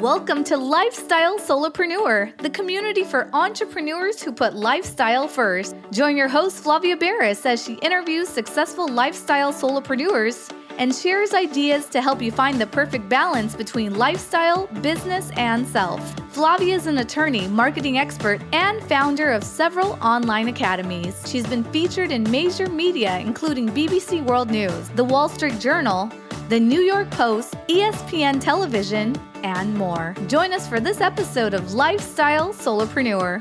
Welcome to Lifestyle Solopreneur, the community for entrepreneurs who put lifestyle first. Join your host, Flavia Barris, as she interviews successful lifestyle solopreneurs and shares ideas to help you find the perfect balance between lifestyle, business, and self. Flavia is an attorney, marketing expert, and founder of several online academies. She's been featured in major media, including BBC World News, The Wall Street Journal, The New York Post, ESPN Television, and more. Join us for this episode of Lifestyle Solopreneur.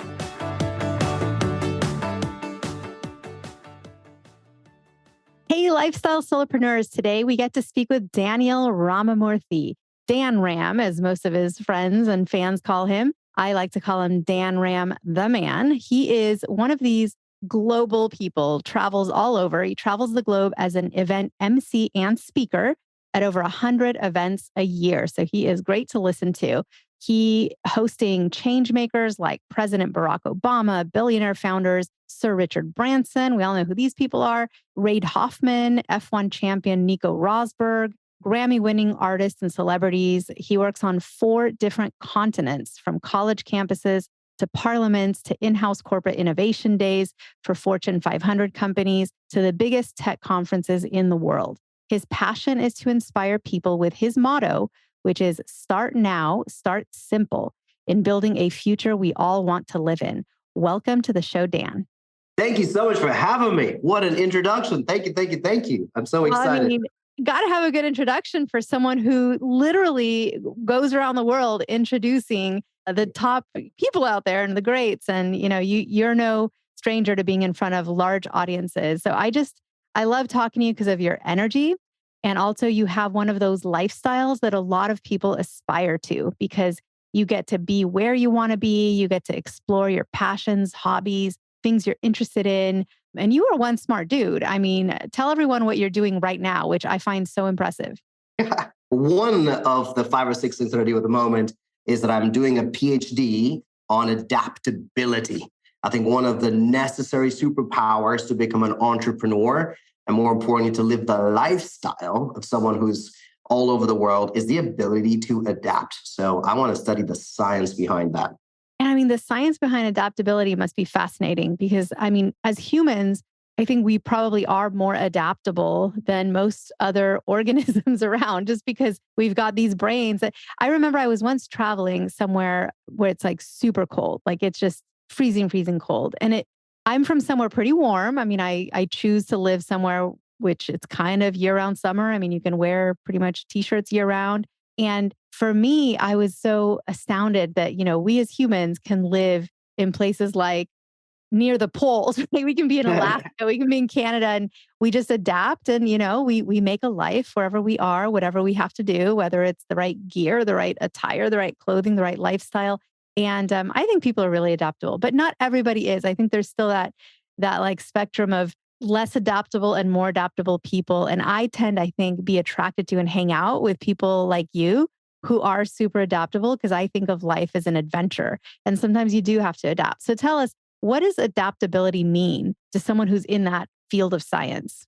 Hey, Lifestyle Solopreneurs. Today we get to speak with Daniel Ramamurthy. DanRam, as most of his friends and fans call him. I like to call him DanRam the man. He is one of these global people, travels all over. He travels the globe as an event MC and speaker at over 100 events a year. So he is great to listen to. He hosting changemakers like President Barack Obama, billionaire founders, Sir Richard Branson. We all know who these people are. Reid Hoffman, F1 champion Nico Rosberg, Grammy-winning artists and celebrities. He works on 4 different continents, from college campuses to parliaments to in-house corporate innovation days for Fortune 500 companies to the biggest tech conferences in the world. His passion is to inspire people with his motto, which is start now, start simple, in building a future we all want to live in. Welcome to the show, Dan. Thank you so much for having me. What an introduction. Thank you. I'm so excited. I mean, got to have a good introduction for someone who literally goes around the world introducing the top people out there and the greats. And, you're no stranger to being in front of large audiences. So I love talking to you because of your energy. And also you have one of those lifestyles that a lot of people aspire to, because you get to be where you want to be. You get to explore your passions, hobbies, things you're interested in. And you are one smart dude. I mean, tell everyone what you're doing right now, which I find so impressive. One of the 5 or 6 things that I do at the moment is that I'm doing a PhD on adaptability. I think one of the necessary superpowers to become an entrepreneur, and more importantly, to live the lifestyle of someone who's all over the world, is the ability to adapt. So I want to study the science behind that. And I mean, the science behind adaptability must be fascinating because, as humans, I think we probably are more adaptable than most other organisms around, just because we've got these brains. I remember I was once traveling somewhere where it's like super cold, like it's just freezing cold. And I'm from somewhere pretty warm. I choose to live somewhere which it's kind of year-round summer. You can wear pretty much t-shirts year-round. And for me, I was so astounded that, we as humans can live in places like near the poles. We can be in Alaska, we can be in Canada, and we just adapt. And, we make a life wherever we are, whatever we have to do, whether it's the right gear, the right attire, the right clothing, the right lifestyle. And I think people are really adaptable, but not everybody is. I think there's still that like spectrum of less adaptable and more adaptable people. And I tend, I think, be attracted to and hang out with people like you who are super adaptable, because I think of life as an adventure. And sometimes you do have to adapt. So tell us, what does adaptability mean to someone who's in that field of science?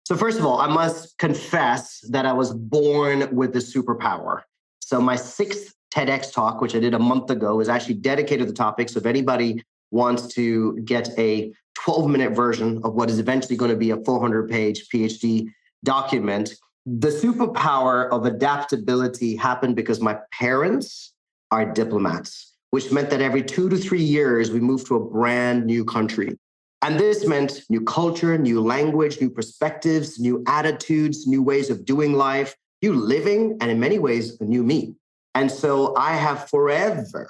So first of all, I must confess that I was born with the superpower. So my 6th TEDx talk, which I did a month ago, is actually dedicated to the topic. So if anybody wants to get a 12-minute version of what is eventually going to be a 400-page PhD document, the superpower of adaptability happened because my parents are diplomats, which meant that every 2 to 3 years, we moved to a brand new country. And this meant new culture, new language, new perspectives, new attitudes, new ways of doing life, new living, and in many ways, a new me. And so I have forever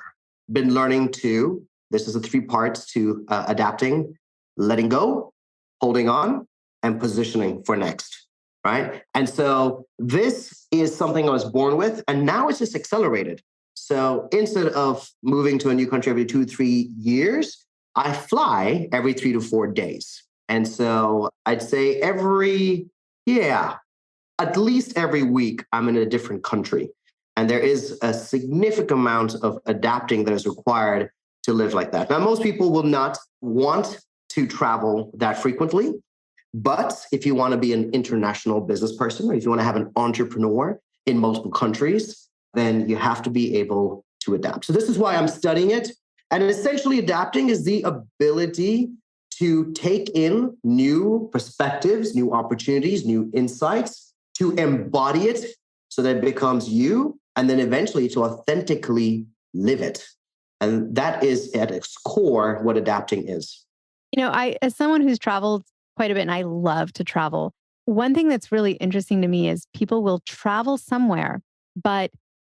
been learning this is the 3 parts to adapting: letting go, holding on, and positioning for next, right? And so this is something I was born with, and now it's just accelerated. So instead of moving to a new country every 2 to 3 years, I fly every 3 to 4 days. And so I'd say at least every week, I'm in a different country. And there is a significant amount of adapting that is required to live like that. Now, most people will not want to travel that frequently. But if you want to be an international business person, or if you want to have an entrepreneur in multiple countries, then you have to be able to adapt. So this is why I'm studying it. And essentially adapting is the ability to take in new perspectives, new opportunities, new insights, to embody it so that it becomes you, and then eventually to authentically live it. And that is at its core what adapting is. As someone who's traveled quite a bit and I love to travel, one thing that's really interesting to me is people will travel somewhere, but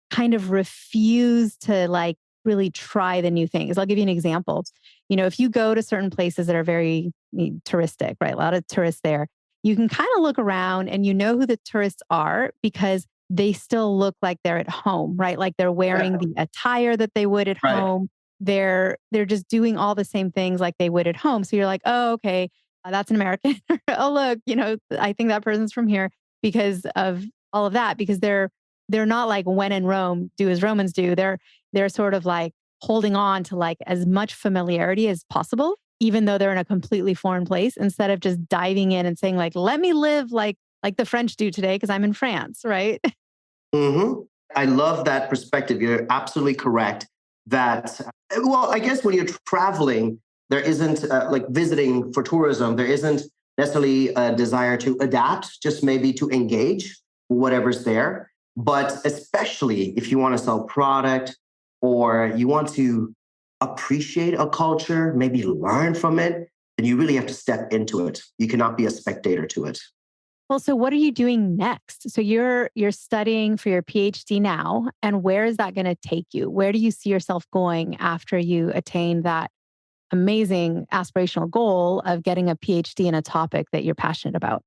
kind of refuse to really try the new things. I'll give you an example. If you go to certain places that are very touristic, right? A lot of tourists there, you can kind of look around and you know who the tourists are because they still look like they're at home, right? Like they're wearing the attire that they would at home. They're just doing all the same things like they would at home. So you're like, oh, okay, that's an American. Oh, look, I think that person's from here because of all of that, because they're not like when in Rome, do as Romans do. They're sort of like holding on to as much familiarity as possible, even though they're in a completely foreign place, instead of just diving in and saying let me live like the French do today because I'm in France, right? Mm-hmm. I love that perspective. You're absolutely correct that, I guess when you're traveling, there isn't visiting for tourism, there isn't necessarily a desire to adapt, just maybe to engage whatever's there. But especially if you want to sell product or you want to appreciate a culture, maybe learn from it, then you really have to step into it. You cannot be a spectator to it. Well, so what are you doing next? So you're studying for your PhD now, and where is that going to take you? Where do you see yourself going after you attain that amazing aspirational goal of getting a PhD in a topic that you're passionate about?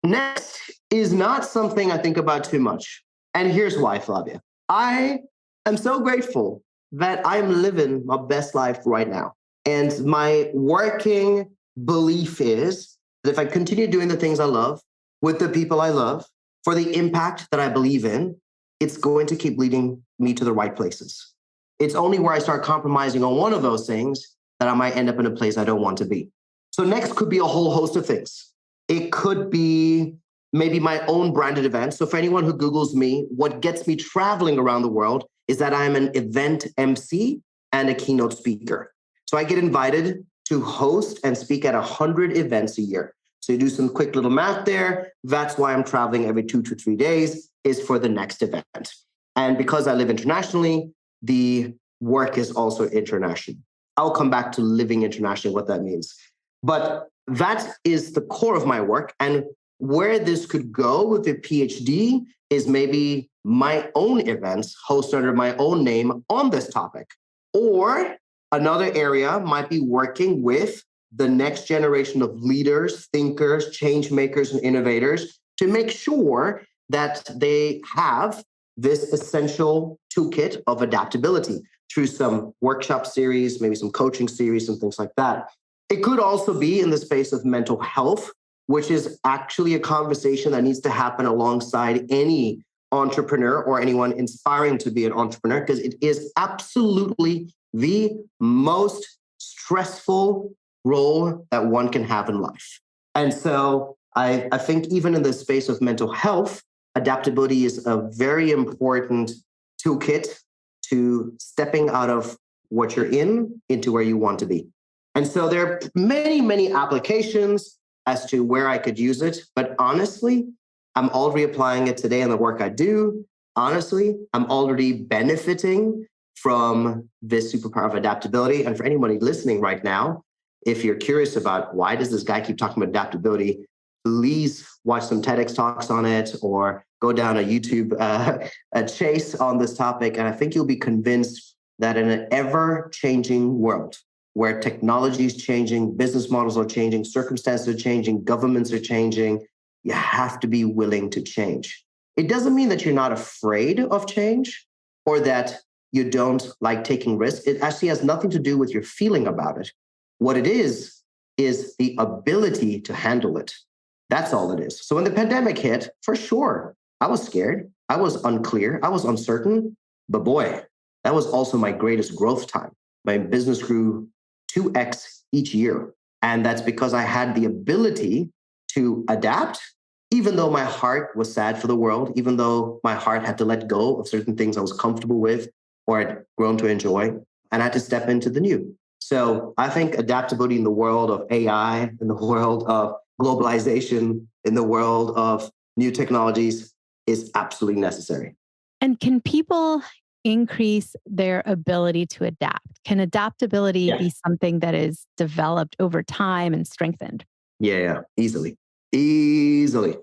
Next is not something I think about too much. And here's why, Flavia. I am so grateful that I'm living my best life right now. And my working belief is that if I continue doing the things I love, with the people I love, for the impact that I believe in, it's going to keep leading me to the right places. It's only where I start compromising on one of those things that I might end up in a place I don't want to be. So next could be a whole host of things. It could be maybe my own branded event. So for anyone who Googles me, what gets me traveling around the world is that I'm an event MC and a keynote speaker. So I get invited to host and speak at 100 events a year. So you do some quick little math there. That's why I'm traveling every 2 to 3 days, is for the next event. And because I live internationally, the work is also international. I'll come back to living internationally, what that means. But that is the core of my work. And where this could go with the PhD is maybe my own events hosted under my own name on this topic. Or another area might be working with the next generation of leaders, thinkers, change makers, and innovators to make sure that they have this essential toolkit of adaptability through some workshop series, maybe some coaching series and things like that. It could also be in the space of mental health, which is actually a conversation that needs to happen alongside any entrepreneur or anyone inspiring to be an entrepreneur, because it is absolutely the most stressful role that one can have in life. And so I think even in the space of mental health, adaptability is a very important toolkit to stepping out of what you're in into where you want to be. And so there are many, many applications as to where I could use it. But honestly, I'm already applying it today in the work I do. Honestly, I'm already benefiting from this superpower of adaptability. And for anybody listening right now, if you're curious about why does this guy keep talking about adaptability, please watch some TEDx talks on it or go down a YouTube a chase on this topic. And I think you'll be convinced that in an ever-changing world where technology is changing, business models are changing, circumstances are changing, governments are changing, you have to be willing to change. It doesn't mean that you're not afraid of change or that you don't like taking risks. It actually has nothing to do with your feeling about it. What it is the ability to handle it. That's all it is. So when the pandemic hit, for sure, I was scared. I was unclear. I was uncertain. But boy, that was also my greatest growth time. My business grew 2x each year. And that's because I had the ability to adapt, Even though my heart was sad for the world, even though my heart had to let go of certain things I was comfortable with or had grown to enjoy, and I had to step into the new. So I think adaptability in the world of AI, in the world of globalization, in the world of new technologies is absolutely necessary. And can people increase their ability to adapt? Can adaptability be something that is developed over time and strengthened? Yeah, easily. Easily.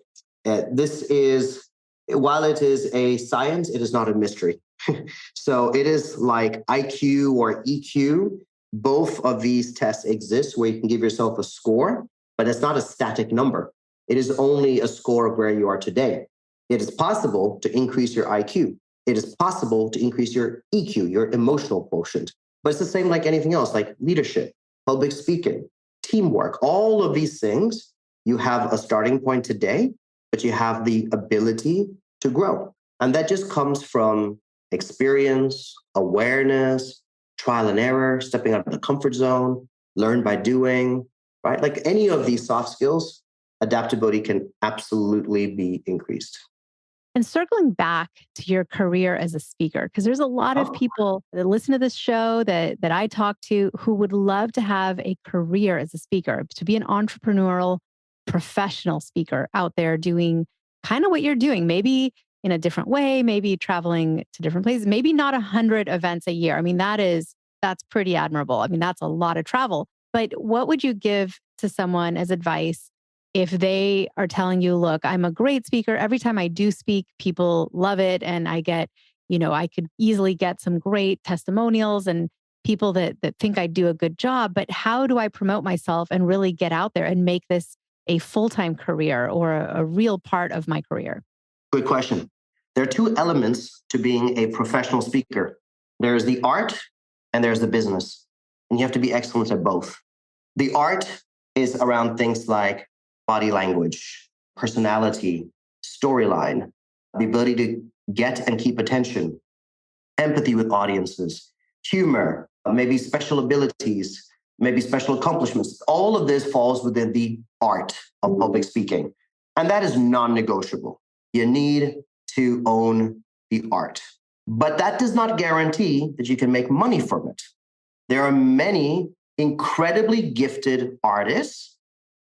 This is, while it is a science, it is not a mystery. So it is like IQ or EQ. Both of these tests exist where you can give yourself a score, but it's not a static number. It is only a score of where you are today. It is possible to increase your IQ. It is possible to increase your EQ, your emotional quotient. But it's the same like anything else, like leadership, public speaking, teamwork, all of these things. You have a starting point today, but you have the ability to grow. And that just comes from experience, awareness, trial and error, stepping out of the comfort zone, learn by doing, right? Like any of these soft skills, adaptability can absolutely be increased. And circling back to your career as a speaker, because there's a lot of people that listen to this show that I talk to who would love to have a career as a speaker, to be an entrepreneurial, professional speaker out there doing kind of what you're doing, maybe in a different way, maybe traveling to different places, maybe not 100 events a year. I mean, that's pretty admirable. I mean, that's a lot of travel. But what would you give to someone as advice if they are telling you, look, I'm a great speaker. Every time I do speak, people love it. And I get, I could easily get some great testimonials and people that think I do a good job. But how do I promote myself and really get out there and make this a full-time career or a real part of my career? Good question. There are two elements to being a professional speaker. There's the art and there's the business. And you have to be excellent at both. The art is around things like body language, personality, storyline, the ability to get and keep attention, empathy with audiences, humor, maybe special abilities, maybe special accomplishments. All of this falls within the art of public speaking. And that is non-negotiable. You need to own the art. But that does not guarantee that you can make money from it. There are many incredibly gifted artists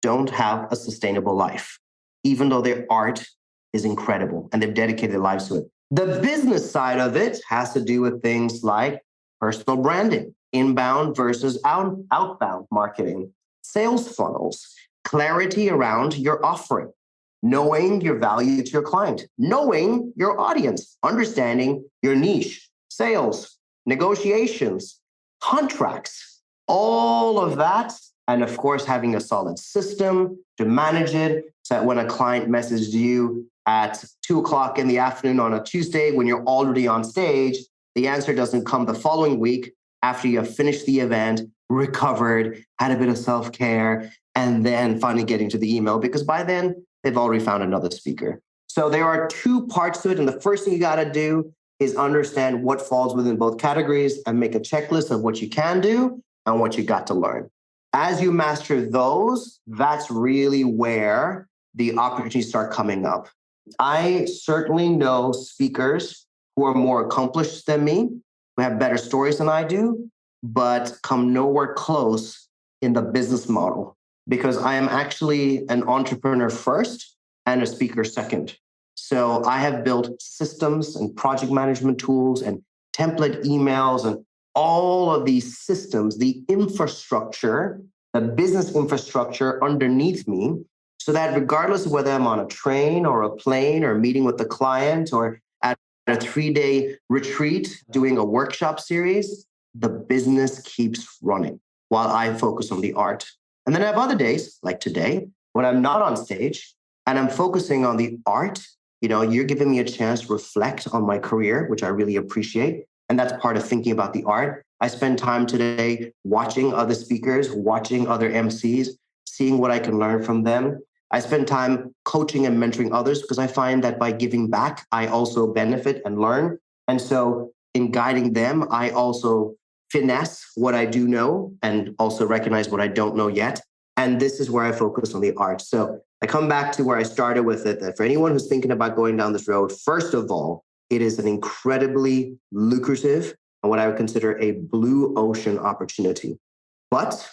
don't have a sustainable life, even though their art is incredible and they've dedicated their lives to it. The business side of it has to do with things like personal branding, inbound versus outbound marketing, sales funnels, clarity around your offering, knowing your value to your client, knowing your audience, understanding your niche, sales, negotiations, contracts, all of that. And of course, having a solid system to manage it so that when a client messages you at 2:00 in the afternoon on a Tuesday, when you're already on stage, the answer doesn't come the following week after you have finished the event, recovered, had a bit of self-care, and then finally getting to the email, because by then they've already found another speaker. So there are two parts to it. And the first thing you got to do is understand what falls within both categories and make a checklist of what you can do and what you got to learn. As you master those, that's really where the opportunities start coming up. I certainly know speakers who are more accomplished than me, who have better stories than I do, but come nowhere close in the business model, because I am actually an entrepreneur first and a speaker second. So I have built systems and project management tools and template emails and all of these systems, the infrastructure, the business infrastructure underneath me, so that regardless of whether I'm on a train or a plane or meeting with the client or at a 3-day retreat doing a workshop series, the business keeps running while I focus on the art. And then I have other days, like today, when I'm not on stage and I'm focusing on the art. You're giving me a chance to reflect on my career, which I really appreciate. And that's part of thinking about the art. I spend time today watching other speakers, watching other MCs, seeing what I can learn from them. I spend time coaching and mentoring others because I find that by giving back, I also benefit and learn. And so in guiding them, I also finesse what I do know and also recognize what I don't know yet. And this is where I focus on the art. So I come back to where I started with it, that for anyone who's thinking about going down this road, first of all, it is an incredibly lucrative and what I would consider a blue ocean opportunity. But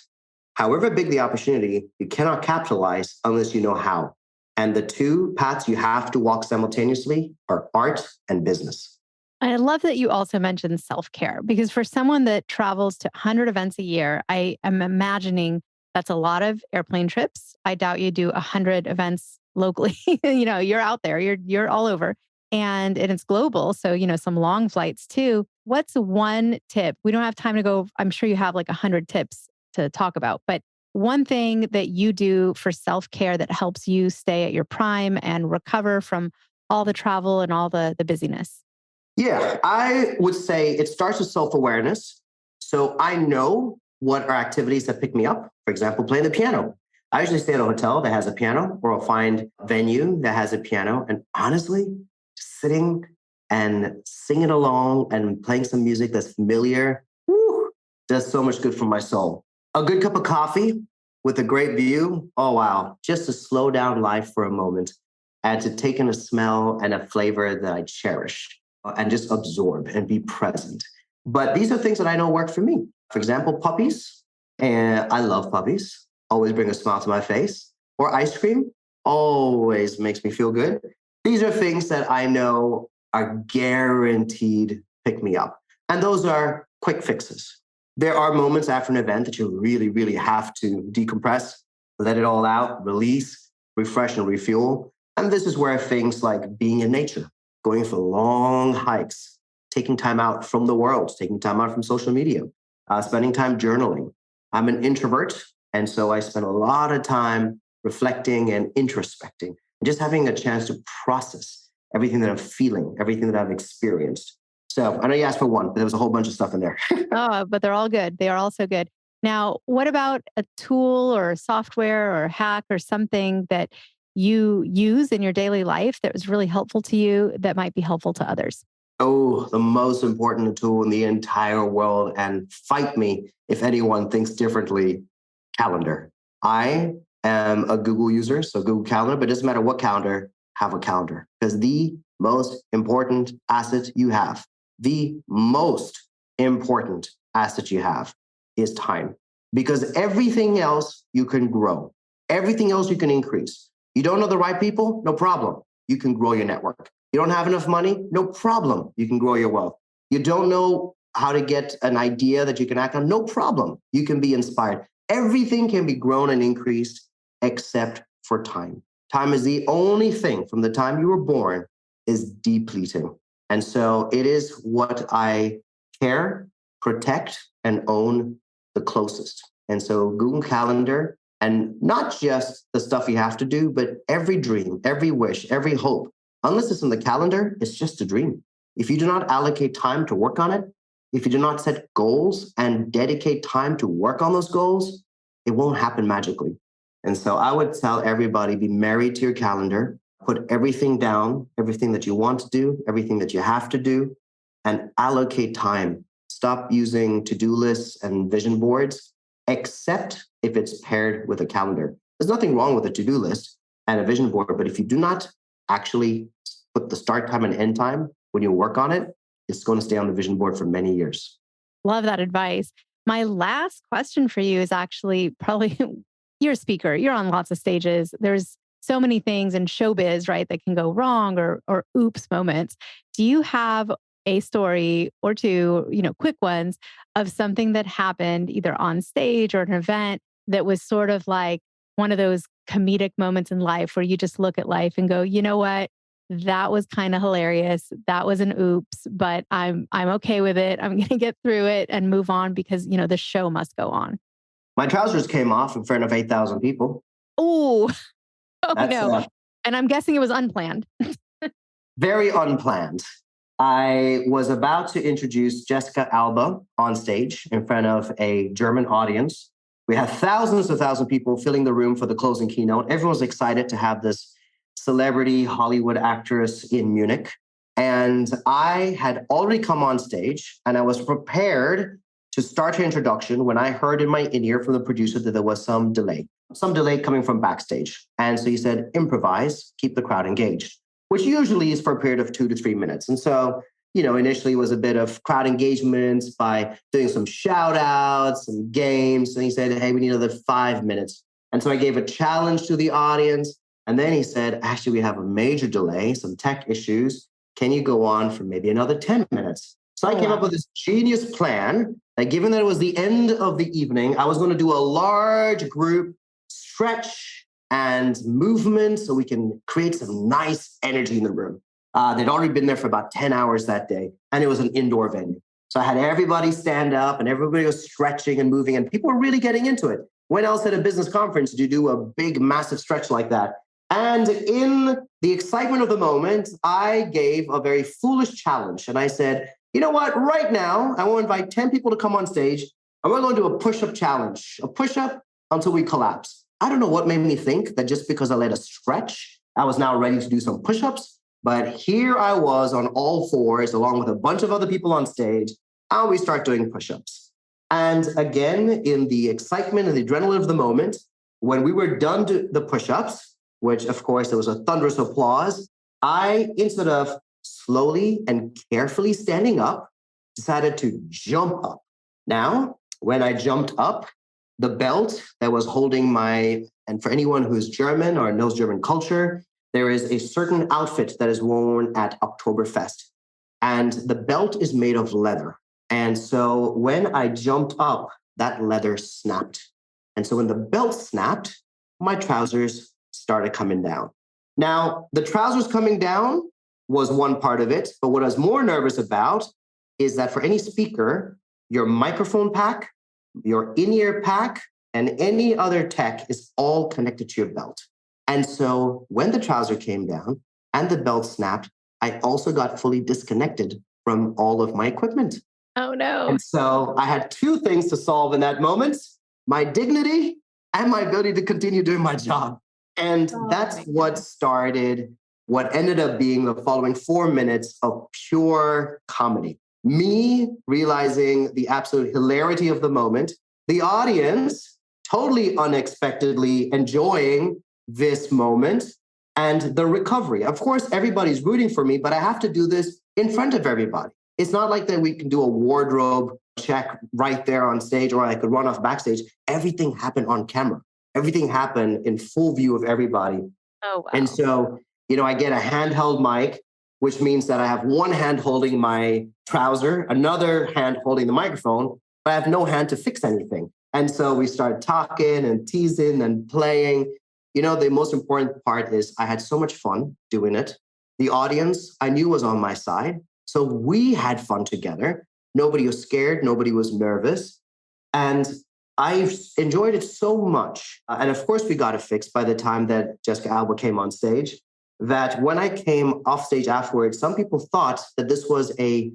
however big the opportunity, you cannot capitalize unless you know how. And the two paths you have to walk simultaneously are art and business. I love that you also mentioned self-care, because for someone that travels to 100 events a year, I am imagining that's a lot of airplane trips. I doubt you do 100 events locally. You're out there, you're all over, and it's global. So, some long flights too. What's one tip? We don't have time to go. I'm sure you have like 100 tips to talk about, but one thing that you do for self-care that helps you stay at your prime and recover from all the travel and all the busyness. Yeah, I would say it starts with self-awareness. So I know what are activities that pick me up. For example, playing the piano. I usually stay at a hotel that has a piano, or I'll find a venue that has a piano. And honestly, sitting and singing along and playing some music that's familiar, does so much good for my soul. A good cup of coffee with a great view. Oh, wow. Just to slow down life for a moment and to take in a smell and a flavor that I cherish and just absorb and be present. But these are things that I know work for me. For example, puppies. And I love puppies. Always bring a smile to my face. Or ice cream. Always makes me feel good. These are things that I know are guaranteed pick me up. And those are quick fixes. There are moments after an event that you really, really have to decompress, let it all out, release, refresh, and refuel. And this is where things like being in nature, going for long hikes, taking time out from the world, taking time out from social media, spending time journaling. I'm an introvert, and so I spend a lot of time reflecting and introspecting, and just having a chance to process everything that I'm feeling, everything that I've experienced. So I know you asked for one, but there was a whole bunch of stuff in there. Oh, but they're all good. They are all so good. Now, what about a tool or software or hack or something that you use in your daily life that was really helpful to you that might be helpful to others? Oh, the most important tool in the entire world, and fight me if anyone thinks differently, calendar. I am a Google user, so Google Calendar, but it doesn't matter what calendar, have a calendar. Because the most important asset you have, the most important asset you have is time. Because everything else you can grow, everything else you can increase. You don't know the right people? No problem. You can grow your network. You don't have enough money? No problem. You can grow your wealth. You don't know how to get an idea that you can act on? No problem. You can be inspired. Everything can be grown and increased except for time. Time is the only thing from the time you were born is depleting. And so it is what I care, protect, and own the closest. And so Google Calendar, and not just the stuff you have to do, but every dream, every wish, every hope, unless it's in the calendar, it's just a dream. If you do not allocate time to work on it, if you do not set goals and dedicate time to work on those goals, it won't happen magically. And so I would tell everybody, be married to your calendar, put everything down, everything that you want to do, everything that you have to do, and allocate time. Stop using to-do lists and vision boards, except if it's paired with a calendar. There's nothing wrong with a to-do list and a vision board, but if you do not actually put the start time and end time when you work on it, it's going to stay on the vision board for many years. Love that advice. My last question for you is actually probably you're a speaker, you're on lots of stages. There's so many things in showbiz, right, that can go wrong or oops moments. Do you have a story or two, quick ones of something that happened either on stage or an event that was sort of like one of those comedic moments in life where you just look at life and go, you know what? That was kind of hilarious. That was an oops, but I'm okay with it. I'm going to get through it and move on because, the show must go on. My trousers came off in front of 8,000 people. Oh, oh no. Uh, And I'm guessing it was unplanned. Very unplanned. I was about to introduce Jessica Alba on stage in front of a German audience. We had thousands of people filling the room for the closing keynote. Everyone was excited to have this celebrity Hollywood actress in Munich. And I had already come on stage and I was prepared to start her introduction when I heard in my in-ear from the producer that there was some delay. some delay coming from backstage. And so he said, improvise, keep the crowd engaged, which usually is for a period of 2 to 3 minutes. And so, initially it was a bit of crowd engagement by doing some shout outs, some games. And he said, hey, we need another 5 minutes. And so I gave a challenge to the audience. And then he said, actually, we have a major delay, some tech issues. Can you go on for maybe another 10 minutes? So I came up with this genius plan that given that it was the end of the evening, I was going to do a large group stretch and movement so we can create some nice energy in the room. They'd already been there for about 10 hours that day, and it was an indoor venue. So I had everybody stand up and everybody was stretching and moving, and people were really getting into it. When else at a business conference do you do a big, massive stretch like that? And in the excitement of the moment, I gave a very foolish challenge. And I said, you know what? Right now, I want to invite 10 people to come on stage, and we're going to do a push-up challenge, a push-up until we collapse. I don't know what made me think that just because I let a stretch, I was now ready to do some push-ups. But here I was on all fours, along with a bunch of other people on stage, and we start doing push-ups. And again, in the excitement and the adrenaline of the moment, when we were done the push-ups, which of course there was a thunderous applause, I, instead of slowly and carefully standing up, decided to jump up. Now, when I jumped up, the belt that was holding and for anyone who's German or knows German culture, there is a certain outfit that is worn at Oktoberfest, and the belt is made of leather. And so when I jumped up, that leather snapped. And so when the belt snapped, my trousers started coming down. Now, the trousers coming down was one part of it, but what I was more nervous about is that for any speaker, your microphone pack, your in-ear pack, and any other tech is all connected to your belt. And so when the trouser came down and the belt snapped, I also got fully disconnected from all of my equipment. Oh, no. And so I had two things to solve in that moment, my dignity and my ability to continue doing my job. And that's what started what ended up being the following 4 minutes of pure comedy. Me realizing the absolute hilarity of the moment, the audience totally unexpectedly enjoying this moment, and the recovery. Of course, everybody's rooting for me, but I have to do this in front of everybody. It's not like that we can do a wardrobe check right there on stage, or I could run off backstage. Everything happened on camera. Everything happened in full view of everybody. Oh, wow. And so, I get a handheld mic, which means that I have one hand holding my trouser, another hand holding the microphone, but I have no hand to fix anything. And so we started talking and teasing and playing. The most important part is I had so much fun doing it. The audience I knew was on my side. So we had fun together. Nobody was scared. Nobody was nervous. And I enjoyed it so much. And of course, we got it fixed by the time that Jessica Alba came on stage, that when I came off stage afterwards, some people thought that this was a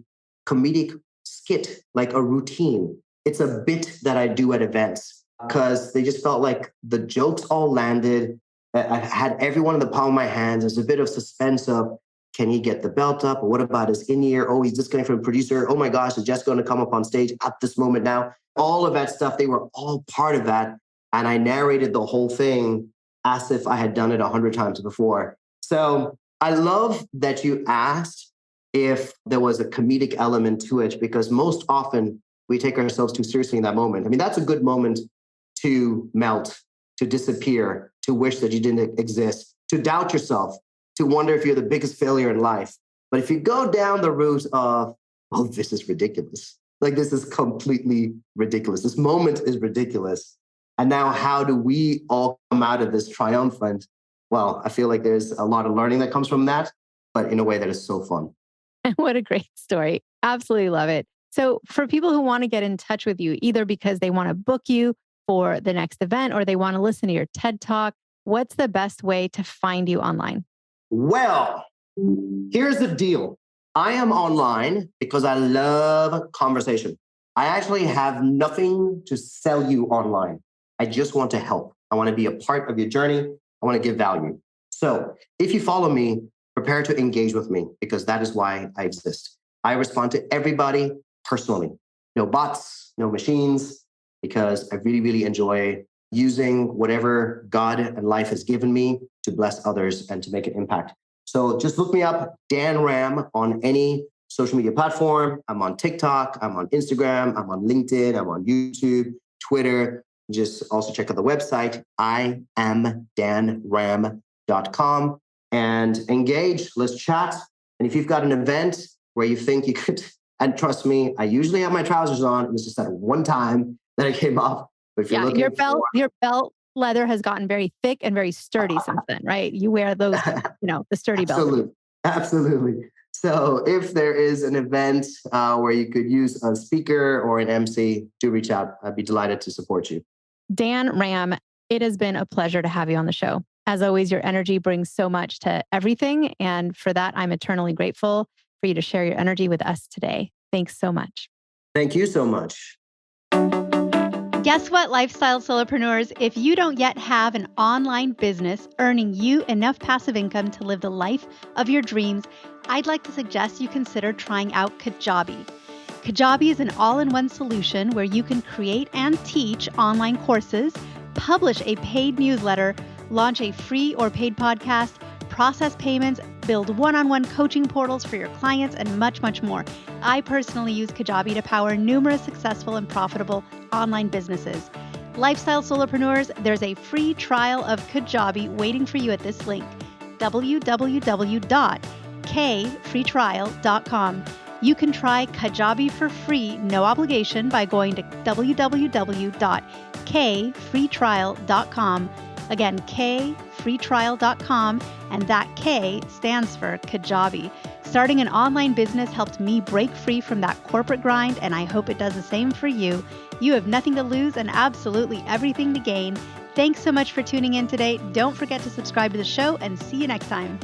comedic skit, like a routine. It's a bit that I do at events, because they just felt like the jokes all landed. I had everyone in the palm of my hands. There's a bit of suspense of, can he get the belt up? Or what about his in-ear? Oh, he's disconnected from the producer. Oh my gosh, is Jess going to come up on stage at this moment now? All of that stuff, they were all part of that. And I narrated the whole thing as if I had done it 100 times before. So I love that you asked if there was a comedic element to it, because most often we take ourselves too seriously in that moment. I mean, that's a good moment to melt, to disappear, to wish that you didn't exist, to doubt yourself, to wonder if you're the biggest failure in life. But if you go down the route of, oh, this is ridiculous. Like, this is completely ridiculous. This moment is ridiculous. And now how do we all come out of this triumphant? Well, I feel like there's a lot of learning that comes from that, but in a way that is so fun. What a great story. Absolutely love it. So for people who want to get in touch with you, either because they want to book you for the next event or they want to listen to your TED Talk, what's the best way to find you online? Well, here's the deal. I am online because I love conversation. I actually have nothing to sell you online. I just want to help. I want to be a part of your journey. I want to give value. So if you follow me, prepare to engage with me, because that is why I exist. I respond to everybody personally. No bots, no machines, because I really, really enjoy using whatever God and life has given me to bless others and to make an impact. So just look me up, DanRam, on any social media platform. I'm on TikTok, I'm on Instagram, I'm on LinkedIn, I'm on YouTube, Twitter. Just also check out the website, iamdanram.com, and engage. Let's chat. And if you've got an event where you think you could, and trust me, I usually have my trousers on. It was just that one time that I came off. But if you're looking your belt leather has gotten very thick and very sturdy since then, right? You wear those, the sturdy belt. Absolutely. So if there is an event where you could use a speaker or an MC, do reach out. I'd be delighted to support you. DanRam, it has been a pleasure to have you on the show. As always, your energy brings so much to everything. And for that, I'm eternally grateful for you to share your energy with us today. Thanks so much. Thank you so much. Guess what, lifestyle solopreneurs? If you don't yet have an online business earning you enough passive income to live the life of your dreams, I'd like to suggest you consider trying out Kajabi. Kajabi is an all-in-one solution where you can create and teach online courses, publish a paid newsletter, launch a free or paid podcast, process payments, build one-on-one coaching portals for your clients, and much, much more. I personally use Kajabi to power numerous successful and profitable online businesses. Lifestyle solopreneurs, there's a free trial of Kajabi waiting for you at this link, www.kfreetrial.com. You can try Kajabi for free, no obligation, by going to www.kfreetrial.com. Again, kfreetrial.com, and that K stands for Kajabi. Starting an online business helped me break free from that corporate grind, and I hope it does the same for you. You have nothing to lose and absolutely everything to gain. Thanks so much for tuning in today. Don't forget to subscribe to the show, and see you next time.